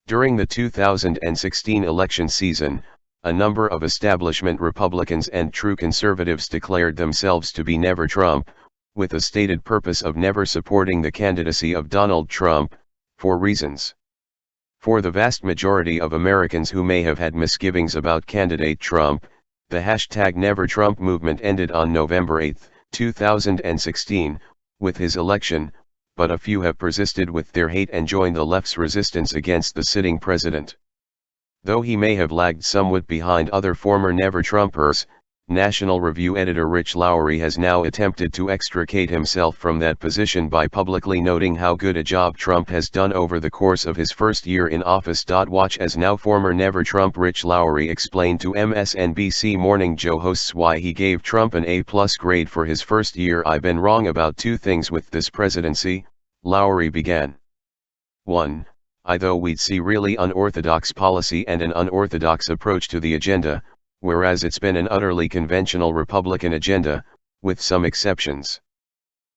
During the 2016 election season, a number of establishment Republicans and true conservatives declared themselves to be Never Trump, with a stated purpose of never supporting the candidacy of Donald Trump, for reasons. For the vast majority of Americans who may have had misgivings about candidate Trump, the hashtag NeverTrump movement ended on November 8, 2016, with his election, but a few have persisted with their hate and joined the left's resistance against the sitting president. Though he may have lagged somewhat behind other former Never-Trumpers, National Review editor Rich Lowry has now attempted to extricate himself from that position by publicly noting how good a job Trump has done over the course of his first year in office. Watch as now former Never-Trump Rich Lowry explained to MSNBC Morning Joe hosts why he gave Trump an A+ grade for his first year. "I've been wrong about two things with this presidency," Lowry began. 1. Though we'd see really unorthodox policy and an unorthodox approach to the agenda, whereas it's been an utterly conventional Republican agenda, with some exceptions.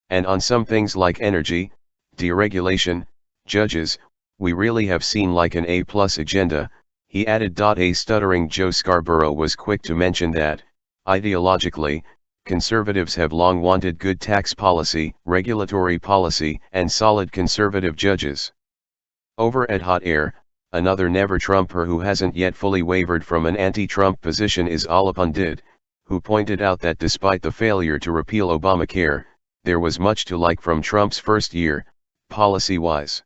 And on some things like energy, deregulation, judges, we really have seen like an A+ agenda, he added. A stuttering Joe Scarborough was quick to mention that, ideologically, conservatives have long wanted good tax policy, regulatory policy, and solid conservative judges. Over at Hot Air, another Never-Trumper who hasn't yet fully wavered from an anti-Trump position is Ala Pundit, who pointed out that despite the failure to repeal Obamacare, there was much to like from Trump's first year, policy-wise.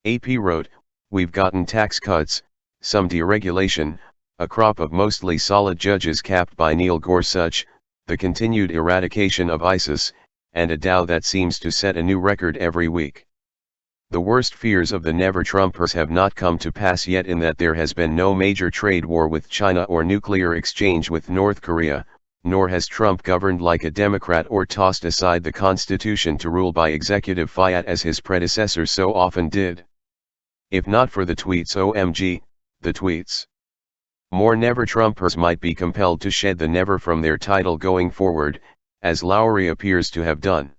AP wrote, "We've gotten tax cuts, some deregulation, a crop of mostly solid judges capped by Neil Gorsuch, the continued eradication of ISIS, and a Dow that seems to set a new record every week." The worst fears of the Never-Trumpers have not come to pass yet, in that there has been no major trade war with China or nuclear exchange with North Korea, nor has Trump governed like a Democrat or tossed aside the Constitution to rule by executive fiat as his predecessor so often did. If not for the tweets, OMG, the tweets. More Never-Trumpers might be compelled to shed the never from their title going forward, as Lowry appears to have done.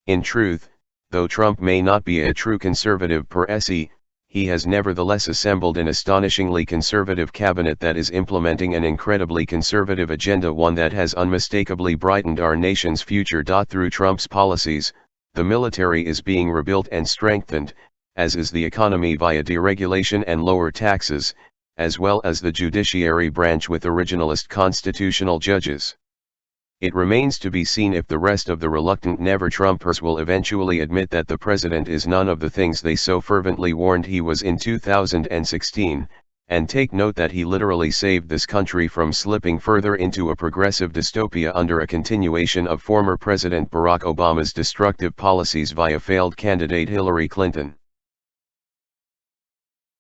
In truth, though Trump may not be a true conservative per se, he has nevertheless assembled an astonishingly conservative cabinet that is implementing an incredibly conservative agenda, one that has unmistakably brightened our nation's future. Through Trump's policies, the military is being rebuilt and strengthened, as is the economy via deregulation and lower taxes, as well as the judiciary branch with originalist constitutional judges. It remains to be seen if the rest of the reluctant Never-Trumpers will eventually admit that the president is none of the things they so fervently warned he was in 2016, and take note that he literally saved this country from slipping further into a progressive dystopia under a continuation of former President Barack Obama's destructive policies via failed candidate Hillary Clinton.